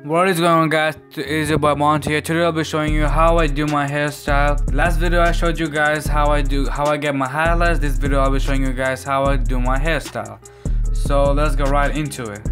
What is going on, guys? It is your boy Monty here. Today I'll be showing you how I do my hairstyle. Last video I showed you guys how I get my highlights. This video I'll be showing you guys how I do my hairstyle. So let's go right into it.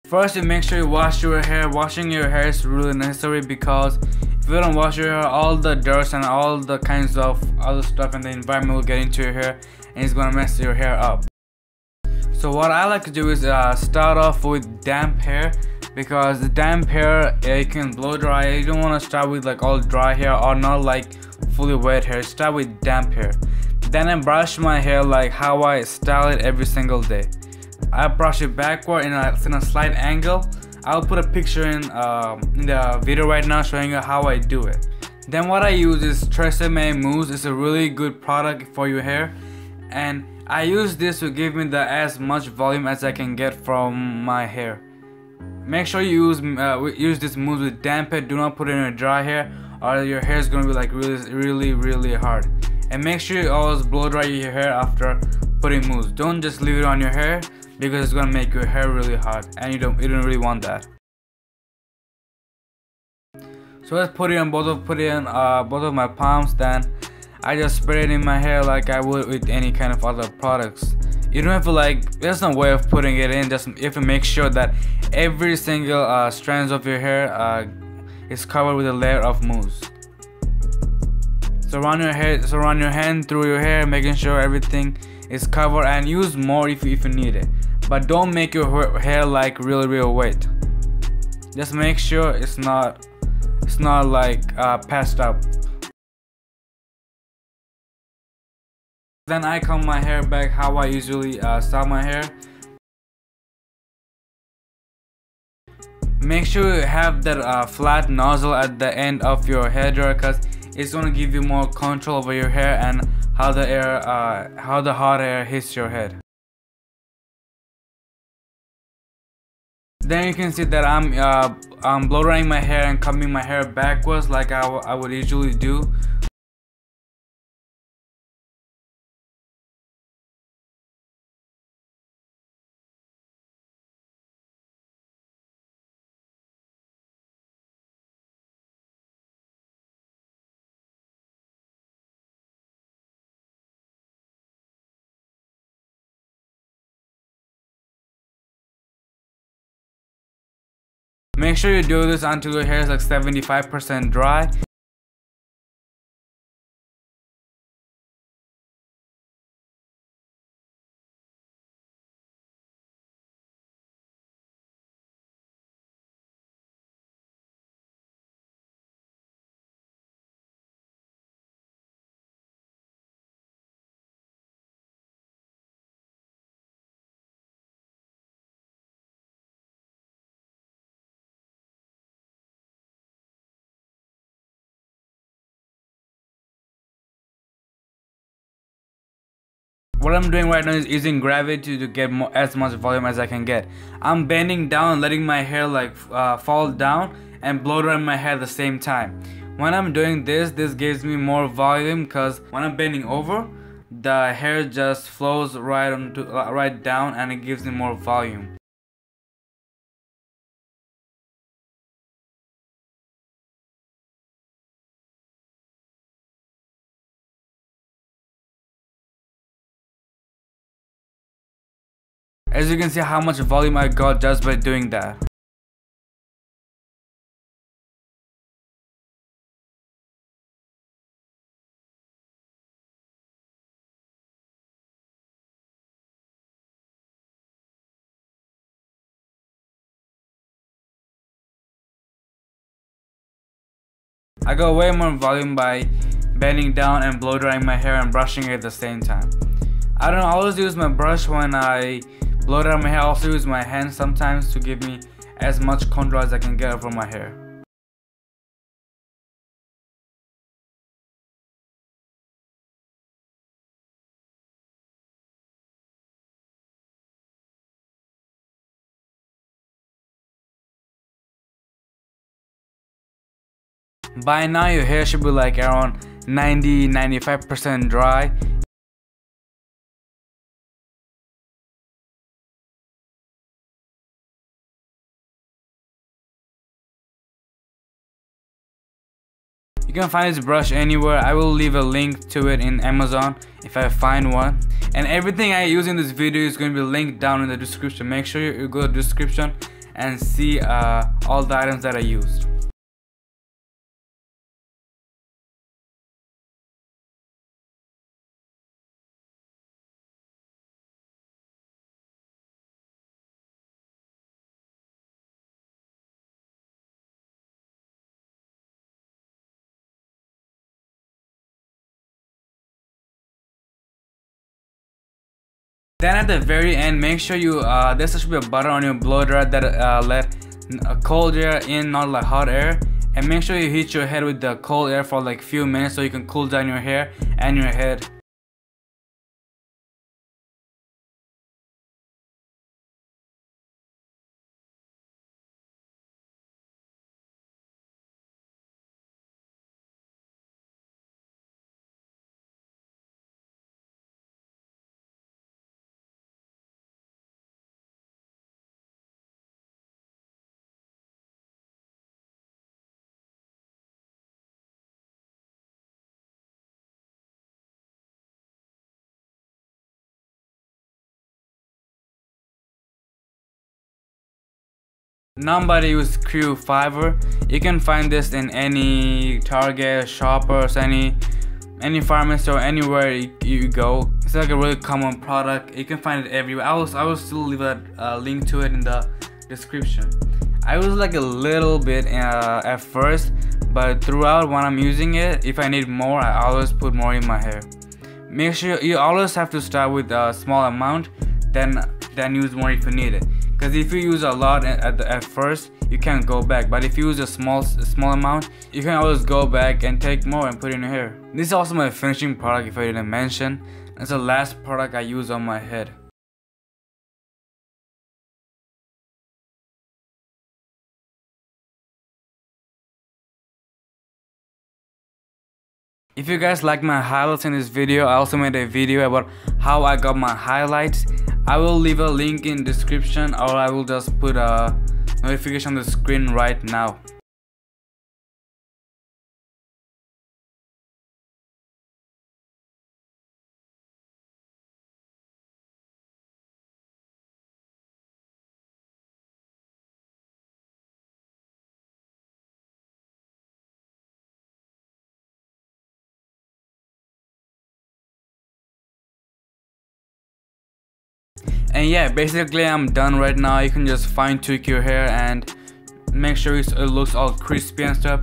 First, you make sure you wash your hair. Washing your hair is really necessary because if you don't wash your hair, all the dirt and all the kinds of other stuff in the environment will get into your hair and it's gonna mess your hair up. So what I like to do is start off with damp hair, because the damp hair you can blow dry. You don't want to start with like all dry hair or not like fully wet hair. Start with damp hair. Then I brush my hair like how I style it every single day. I brush it backward in a slight angle. I'll put a picture in the video right now showing you how I do it. Then what I use is Tresemme Mousse. It's a really good product for your hair, and I use this to give me as much volume as I can get from my hair. Make sure you use this mousse with damp hair. Do not put it in a dry hair, or your hair is gonna be like really hard. And make sure you always blow dry your hair after putting mousse. Don't just leave it on your hair because it's gonna make your hair really hard, and you don't really want that. So let's put it on both of my palms. Then I just spray it in my hair like I would with any kind of other products. You don't have to there's no way of putting it in. Just you have to make sure that every single strands of your hair is covered with a layer of mousse. So run your hand through your hair, making sure everything is covered, and use more if you need it. But don't make your hair like real wet. Just make sure it's not passed up. Then I comb my hair back how I usually style my hair. Make sure you have that flat nozzle at the end of your hairdryer, because it's gonna give you more control over your hair and how the hot air hits your head. Then you can see that I'm blow drying my hair and combing my hair backwards like I would usually do. Make sure you do this until your hair is like 75% dry. What I'm doing right now is using gravity to get as much volume as I can get. I'm bending down, letting my hair fall down, and blow dry my hair at the same time. When I'm doing this gives me more volume, because when I'm bending over, the hair just flows right down, and it gives me more volume. As you can see how much volume I got just by doing that. I got way more volume by bending down and blow drying my hair and brushing it at the same time. I don't always use my brush when I blow dry my hair. I also use my hand sometimes to give me as much control as I can get over my hair. By now your hair should be like around 90-95% dry. You can find this brush anywhere. I will leave a link to it in Amazon if I find one. And everything I use in this video is going to be linked down in the description. Make sure you go to the description and see all the items that I used. Then at the very end, make sure you there should be a button on your blow dryer that let cold air in, not like hot air. And make sure you heat your head with the cold air for like few minutes so you can cool down your hair and your head. Nobody use Crew Fiber. You can find this in any Target, Shoppers, any pharmacy or anywhere you go. It's like a really common product. You can find it everywhere. I will still leave a link to it in the description. I use like a little bit at first, but throughout when I'm using it, if I need more, I always put more in my hair. Make sure you always have to start with a small amount, then use more if you need it. Because if you use a lot at first, you can't go back. But if you use a small amount, you can always go back and take more and put it in your hair. This is also my finishing product if I didn't mention. It's the last product I use on my head. If you guys like my highlights in this video, I also made a video about how I got my highlights. I will leave a link in description, or I will just put a notification on the screen right now. And yeah, basically I'm done right now. You can just fine tweak your hair and make sure it looks all crispy and stuff.